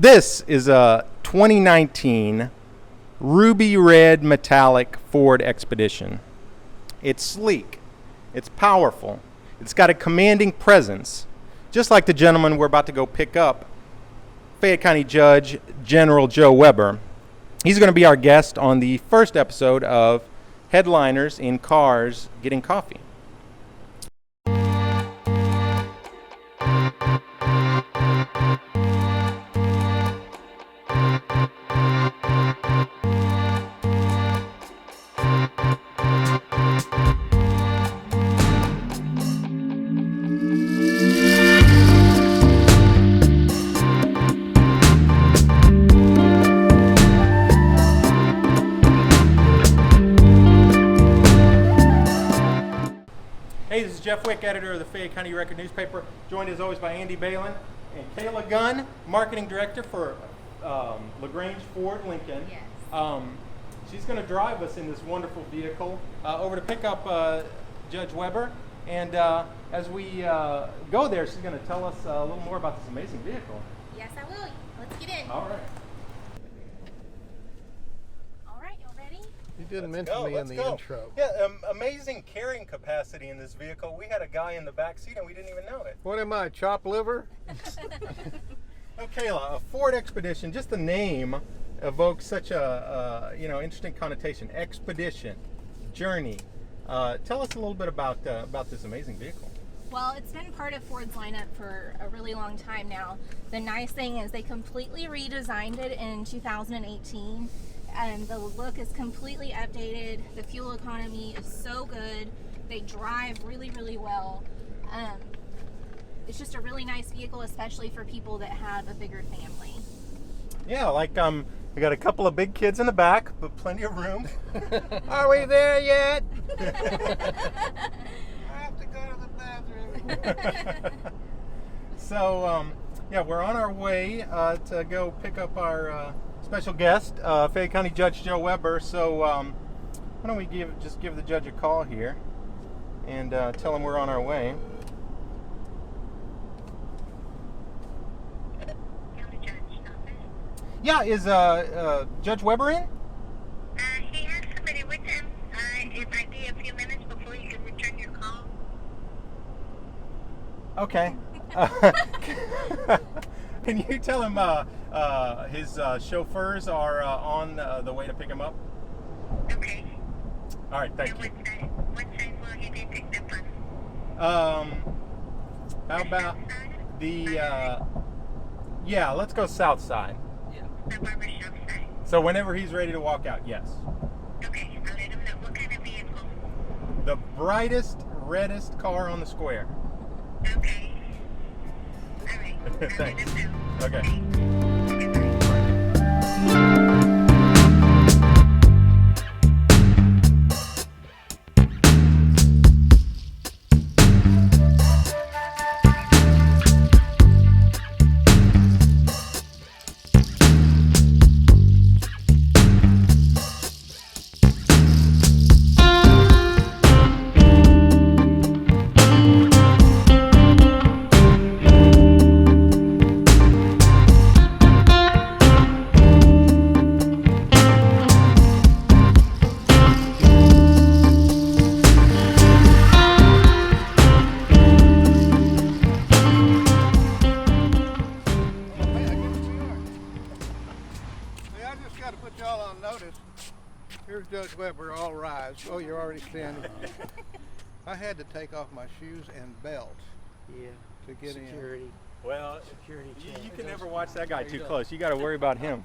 This is a 2019 ruby red metallic Ford Expedition. It's sleek, it's powerful, it's got a commanding presence, just like the gentleman we're about to go pick up, Fayette County Judge General Joe Weber. He's going to be our guest on the first episode of Headliners in Cars Getting Coffee. Hey, this is Jeff Wick, editor of the Fayette County Record newspaper, joined as always by Andy Balin and Kayla Gunn, marketing director for Grange Ford Lincoln. Yes. She's going to drive us in this wonderful vehicle over to pick up Judge Weber. And as we go there, she's going to tell us a little more about this amazing vehicle. Yes, I will. Let's get in. All right. All right, y'all ready? You didn't mention me in the intro. Yeah, amazing carrying capacity in this vehicle. We had a guy in the back seat and we didn't even know it. What am I, chopped liver? Oh, Kayla, a Ford Expedition, just the name evokes such a interesting connotation. Expedition, journey. Tell us a little bit about this amazing vehicle. Well, it's been part of Ford's lineup for a really long time now. The nice thing is they completely redesigned it in 2018. And the look is completely updated. The fuel economy is so good. They drive really, really well. It's just a really nice vehicle, especially for people that have a bigger family. Yeah, like we got a couple of big kids in the back, but plenty of room. Are we there yet? I have to go to the bathroom. So, yeah, we're on our way to go pick up our special guest, Fayette County Judge Joe Weber. So why don't we just give the judge a call here and tell him we're on our way. Yeah, is Judge Weber in? He has somebody with him. It might be a few minutes before you can return your call. Okay. Can you tell him his chauffeurs are on the way to pick him up? Okay. All right, thank And you. what side will he be picked up on? How about South side? the yeah, let's go south side. The barber shop side. So whenever he's ready to walk out, yes. Okay, I'll let him know. What kind of vehicle? The brightest, reddest car on the square. Okay. All right. I'll let Thanks. him know. Okay. Goodbye. Here's Judge Weber, all rise. Oh, you're already standing. I had to take off my shoes and belt to get Security. in. Well, Security check. you can never watch that guy too close. You got to worry about him.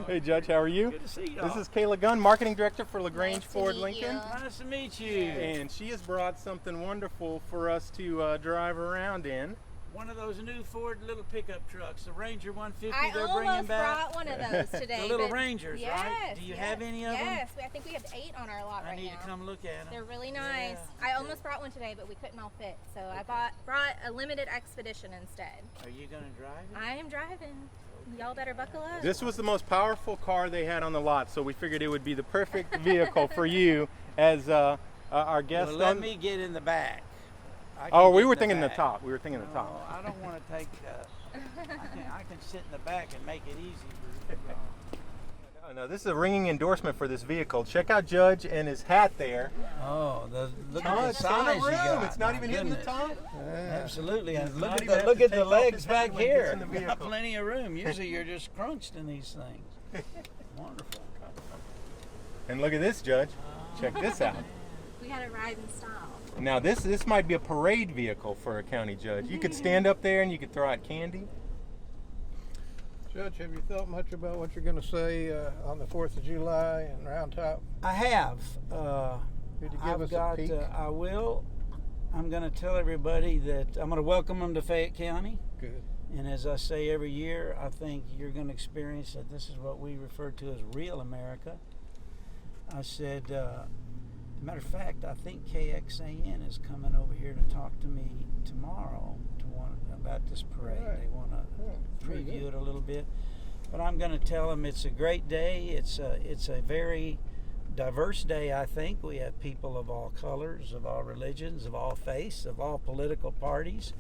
Hey, Judge, how are you? Good to see y'all. This is Kayla Gunn, marketing director for Grange Nice to Ford meet Lincoln. you. Nice to meet you. And she has brought something wonderful for us to drive around in. One of those new Ford little pickup trucks, the Ranger 150 I they're bringing almost back. brought one of those today. The little but Rangers, yes, right? Do you have any of them? Yes, I think we have 8 on our lot I right need now. to come look at them. They're really nice. Yeah. I almost brought one today, but we couldn't all fit. So I brought a limited expedition instead. Are you going to drive it? I am driving. Y'all better buckle up. This was the most powerful car they had on the lot, so we figured it would be the perfect vehicle for you as our guest. Well, let me get in the back. Oh, we were thinking the top. We were thinking the top. No, I don't want to take I can sit in the back and make it easy for y'all. No, this is a ringing endorsement for this vehicle. Check out Judge and his hat there. Oh, look Oh, at the it's in size the you room. got. It's not My even hitting the goodness. top. Absolutely, and Not look even have at to the take off legs his back hat when he gets here. in the Got vehicle. plenty of room. Usually you're just crunched in these things. Wonderful. And look at this, Judge. Check this out. We got a ride in style. Now this might be a parade vehicle for a county judge. You could stand up there and you could throw out candy. Judge, have you thought much about what you're going to say on the 4th of July in Round Top? I have. Could you give I've us got. a peek? I will. I'm going to tell everybody that I'm going to welcome them to Fayette County. Good. And as I say every year, I think you're going to experience that this is what we refer to as real America. I said, matter of fact, I think KXAN is coming over here to talk to me tomorrow about this parade. Right. They want to very preview good. it a little bit. But I'm going to tell them it's a great day. It's a very diverse day, I think. We have people of all colors, of all religions, of all faiths, of all political parties.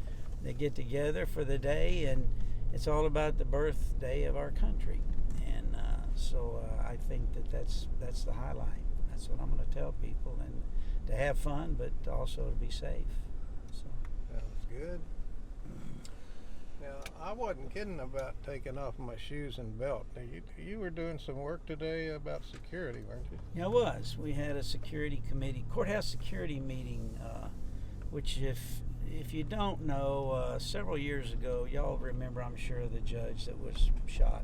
They get together for the day, and it's all about the birthday of our country. And so I think that's the highlight. That's what I'm going to tell people, and to have fun, but also to be safe. So. Sounds good. Now, I wasn't kidding about taking off my shoes and belt. Now, you were doing some work today about security, weren't you? Yeah, it was. We had a security committee, courthouse security meeting, which if you don't know, several years ago, y'all remember, I'm sure, the judge that was shot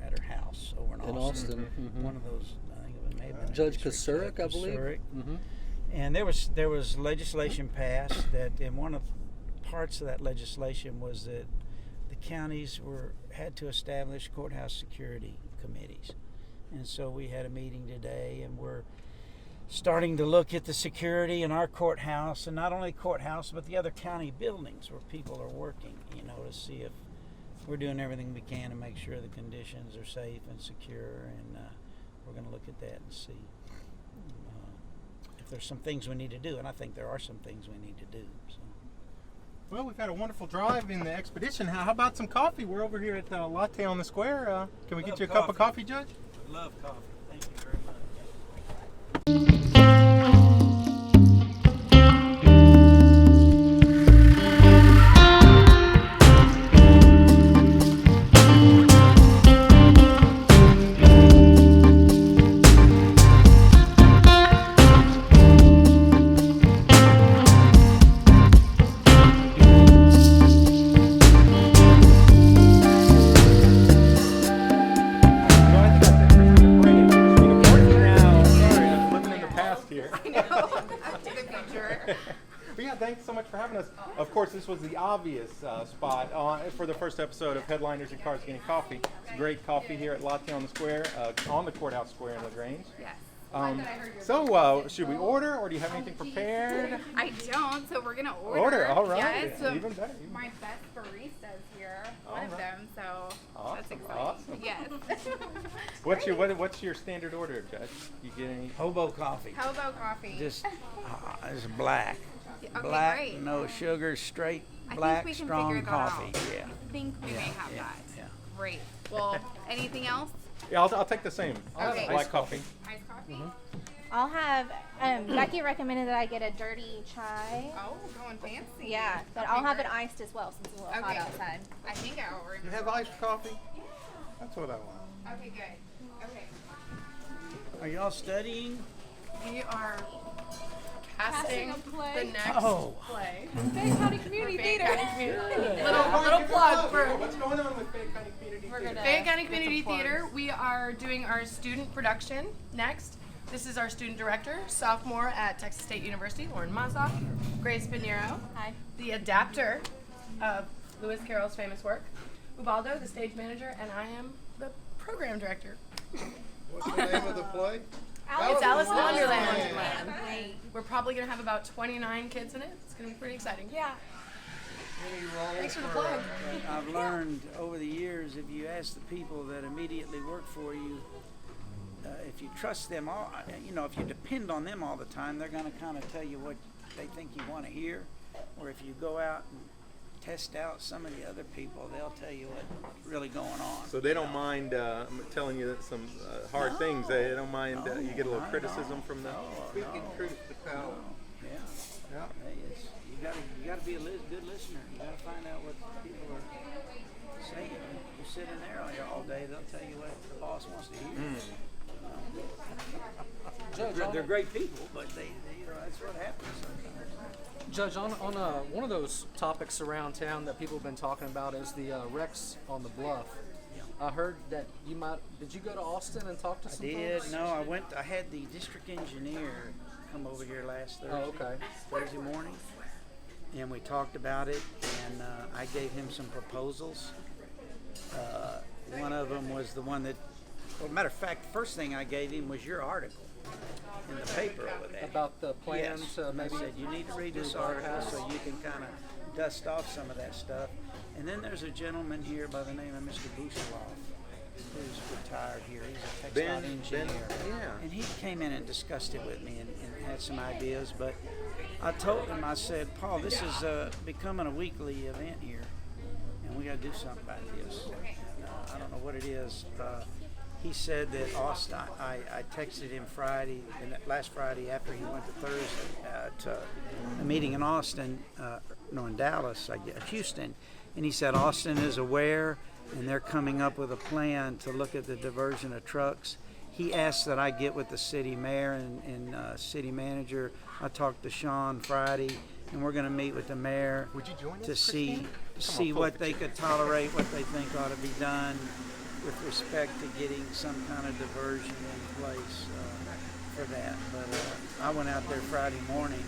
at her house over in Austin. Mm-hmm. One of those, I think it may have been Judge District Kasurik, I believe. Kasurik. Mm-hmm. And there was legislation passed that, and one of parts of that legislation was that the counties had to establish courthouse security committees. And so we had a meeting today, and we're starting to look at the security in our courthouse, and not only courthouse, but the other county buildings where people are working, to see if we're doing everything we can to make sure the conditions are safe and secure, and we're going to look at that and see if there's some things we need to do, and I think there are some things we need to do. So. Well, we've had a wonderful drive in the expedition. How about some coffee? We're over here at Latte on the Square. Can we get you a cup of coffee, Judge? Love coffee. Thank you very much. Thanks so much for having us. Of course, this was the obvious spot for the first episode of Headliners and Cars Getting Coffee. It's great coffee here at Latte on the Square, on the Courthouse Square in LaGrange. Yes. So, should we order, or do you have anything prepared? I don't, so we're gonna order. Order, all right. Yes, so Even better. my best baristas here, one of right. them, so that's exciting. Awesome. Yes. What's your standard order, Judge? You get any? Hobo coffee. Hobo coffee. Just black. Okay, Black, great. no sugar, straight I black, think we can strong figure that coffee. out. Yeah. I think we may have yeah, that. yeah. Great. Well, anything else? Yeah, I'll take the same. Okay. Black coffee. Iced coffee? I'll have, Becky recommended that I get a dirty chai. Oh, going fancy. Yeah, but Okay, I'll have it great. iced as well since it's a little hot Okay. outside. I think I will remember. You have iced coffee? That's what I want. Okay, good. Okay. Are y'all studying? We are casting a play. the next Oh. play. Fayette County Community Fayette Theater. County Community. Little plug for What's going on with Fayette County Community Theater? Fayette County Community Theater. We are doing our student production next. This is our student director, sophomore at Texas State University, Lauren Mazoff, Grace Pinheiro, Hi. the adapter of Lewis Carroll's famous work, Ubaldo, the stage manager, and I am the program director. What's the name of the play? It's Alice in Wonderland. Wonderland. We're probably going to have about 29 kids in it. It's going to be pretty exciting. Yeah. Any roles Thanks for the for, plug. I've learned over the years, if you ask the people that immediately work for you, if you trust them all, if you depend on them all the time, they're going to kind of tell you what they think you want to hear. Or if you go out and test out some of the other people, they'll tell you what's really going on. So they don't mind telling you some hard things. They don't mind you get a little criticism from them. Speaking truth to power. Yeah. Yeah. Hey, you gotta be a good listener. You gotta find out what people are saying. You sit in there all day, they'll tell you what the boss wants to hear. They're great people, but they that's what happens sometimes. Judge, on one of those topics around town that people have been talking about is the wrecks on the bluff. I heard that did you go to Austin and talk to some folks? No, I had the district engineer come over here last Thursday. Oh, okay. Thursday morning, and we talked about it, and I gave him some proposals. One of them was the one that, well, matter of fact, the first thing I gave him was your article in the paper over there. About the plan to maybe. I said, you need to read this article so you can kind of dust off some of that stuff. And then there's a gentleman here by the name of Mr. Busaloff, who's retired here. He's a textile engineer. And he came in and discussed it with me and had some ideas. But I told him, I said, Paul, this is becoming a weekly event here, and we got to do something about this. I don't know what it is. He said that Austin, I texted him last Friday after he went to Thursday to a meeting in Austin, in Dallas, Houston, and he said Austin is aware and they're coming up with a plan to look at the diversion of trucks. He asked that I get with the city mayor and city manager. I talked to Sean Friday, and we're going to meet with the mayor to see what they could tolerate, what they think ought to be done with respect to getting some kind of diversion in place for that. But I went out there Friday morning.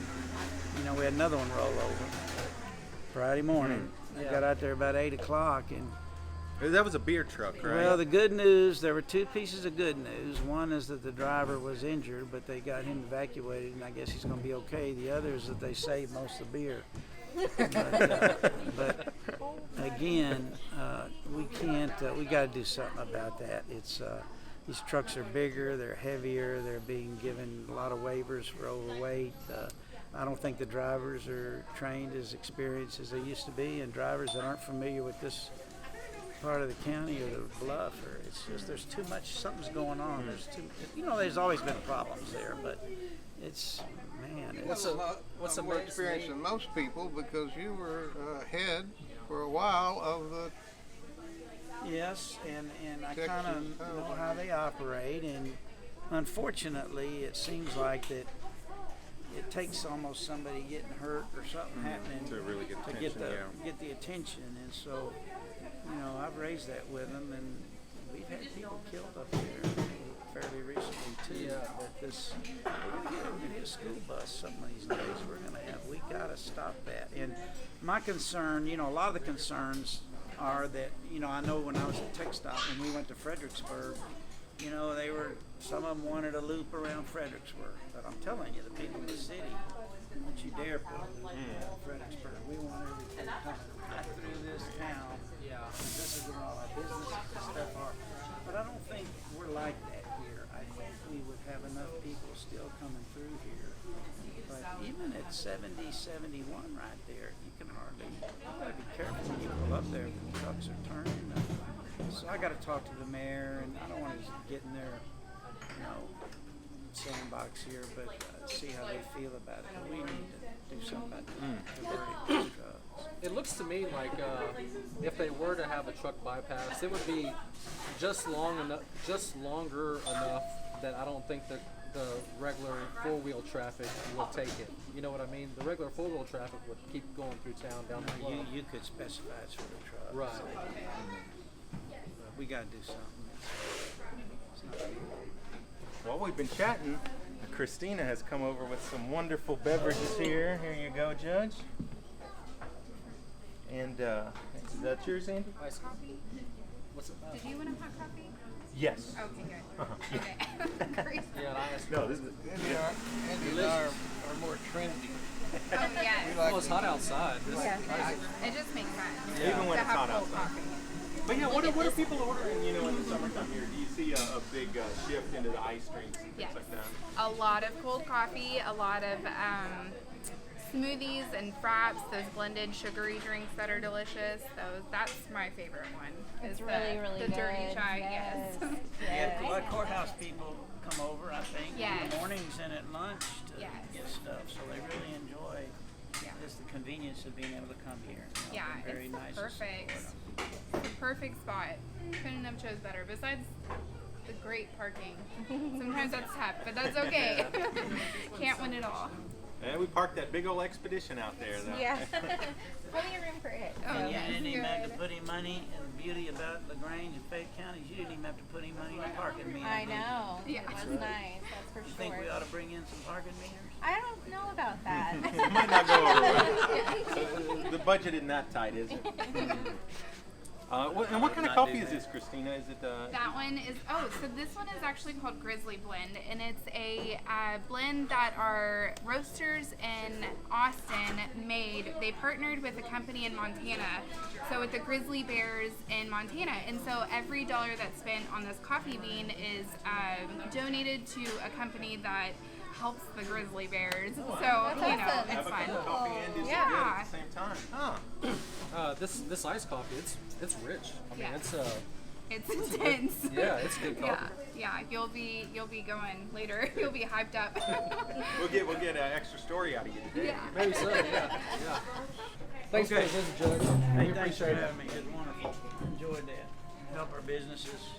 We had another one roll over Friday morning. I got out there about 8 o'clock, and that was a beer truck, right? well, the good news, there were two pieces of good news. One is that the driver was injured, but they got him evacuated, and I guess he's going to be okay. The other is that they saved most of the beer. But again, we can't. We got to do something about that. It's these trucks are bigger, they're heavier, they're being given a lot of waivers for overweight. I don't think the drivers are trained as experienced as they used to be, and drivers that aren't familiar with this part of the county or the bluff, or it's just there's too much. Something's going on. There's there's always been problems there, but it's. Man, what's more experience than most people because you were ahead for a while of the. Yes, and I kind of know how they operate, and unfortunately, it seems like that it takes almost somebody getting hurt or something happening to really get get the attention, and so I've raised that with them, and we've had people killed up there fairly recently too. But this, we're gonna get a school bus some of these days. We gotta stop that. And my concern, a lot of the concerns are that, I know when I was at Textile, when we went to Fredericksburg, some of them wanted a loop around Fredericksburg. But I'm telling you, the people in the city, don't you dare put a loop around Fredericksburg. We want everything to come right through this town. This is where all our businesses and stuff are. But I don't think we're like that here. I think we would have enough people still coming through here. But even at 70, 71 right there, you gotta be careful when you pull up there. The trucks are turning. So I gotta talk to the mayor, and I don't want to get in their, sandbox here, but see how they feel about it. We need to do something about diverting these trucks. It looks to me like if they were to have a truck bypass, it would be just longer enough that I don't think that the regular four-wheel traffic will take it. You know what I mean? The regular four-wheel traffic would keep going through town down the road. You could specify it's for the truck. Right. But we got to do something. It's not good. Well, we've been chatting. Christina has come over with some wonderful beverages here. Here you go, Judge. And is that yours, Andy? Iced coffee. What's it? Did you want a hot coffee? Yes. Okay, good. Uh-huh. Okay. Great. Yeah, I asked. No, this is. Andy and I are more trendy. Oh, yeah. Well, it's hot outside. It just makes sense. Even when to it's have hot cold outside. coffee. But yeah, what are people ordering? In the summertime here, do you see a big shift into the ice drinks and things Yes. like that? A lot of cold coffee, a lot of smoothies and fraps, those blended sugary drinks that are delicious. That's my favorite one. It's is really, really the good. dirty chai. Yes. Yeah, a lot of courthouse people come over, I think, in Yes. the mornings and at lunch to Yes. get stuff. So they really enjoy just the convenience of being able to come here. You know, Yeah, they're very it's nice. to perfect. support 'em. It's the perfect spot. Couldn't have chose better. Besides the great parking. Sometimes that's tough, but that's okay. Can't win it all. And we parked that big old Expedition out there, though. Yeah. Plenty of room for it. Oh, so And you yes, didn't even have to good. put any money, and the beauty about LaGrange and Fayette counties, you didn't even have to put any money in the parking meter. I know. Yeah. It was nice. That's for You sure. think we ought to bring in some parking meters? I don't know about that. It might not go over well. The budget isn't that tight, is it? And what kind of Not coffee do is that. this, Christina? Is it? That one is, so this one is actually called Grizzly Blend, and it's a blend that our roasters in Austin made. They partnered with a company in Montana, so with the Grizzly Bears in Montana, and so every dollar that's spent on this coffee bean is donated to a company that helps the Grizzly Bears. So, That's you know, awesome. it's Have a fun. cup of coffee and dessert Yeah. at the same time. Huh. This iced coffee, it's rich. I mean, Yeah. it's It's intense. yeah, it's good coffee. Yeah, you'll be going later. You'll be hyped up. We'll get an extra story out of you today. Yeah. Maybe so. Yeah. Thanks Okay. for the visit, Judge. Hey, We thanks for appreciate it. having me. It's wonderful. Enjoyed that. Help our businesses.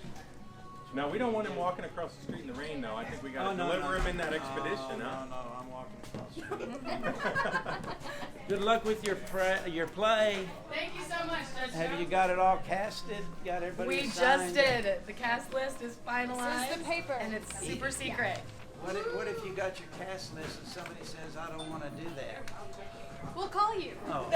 No, we don't want him walking across the street in the rain, though. I think we got to deliver him in that Expedition, huh? No, I'm walking across. Good luck with your play. Thank you so much, Judge. Have you got it all casted? Got everybody We signed? just did. The cast list is finalized. This is the paper. And it's super secret. What if you got your cast list and somebody says, I don't want to do that? We'll call you. Oh.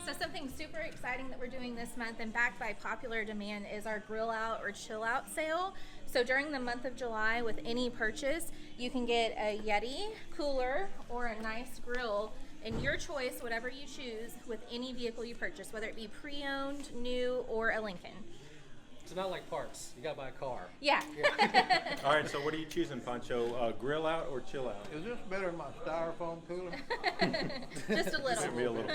So something super exciting that we're doing this month and backed by popular demand is our grill out or chill out sale. So during the month of July, with any purchase, you can get a Yeti cooler or a nice grill in your choice, whatever you choose, with any vehicle you purchase, whether it be pre-owned, new, or a Lincoln. It's not like parts. You got to buy a car. Yeah. All right, so what are you choosing, Pancho? Grill out or chill out? Is this better than my styrofoam cooler? Just a little. Maybe a little.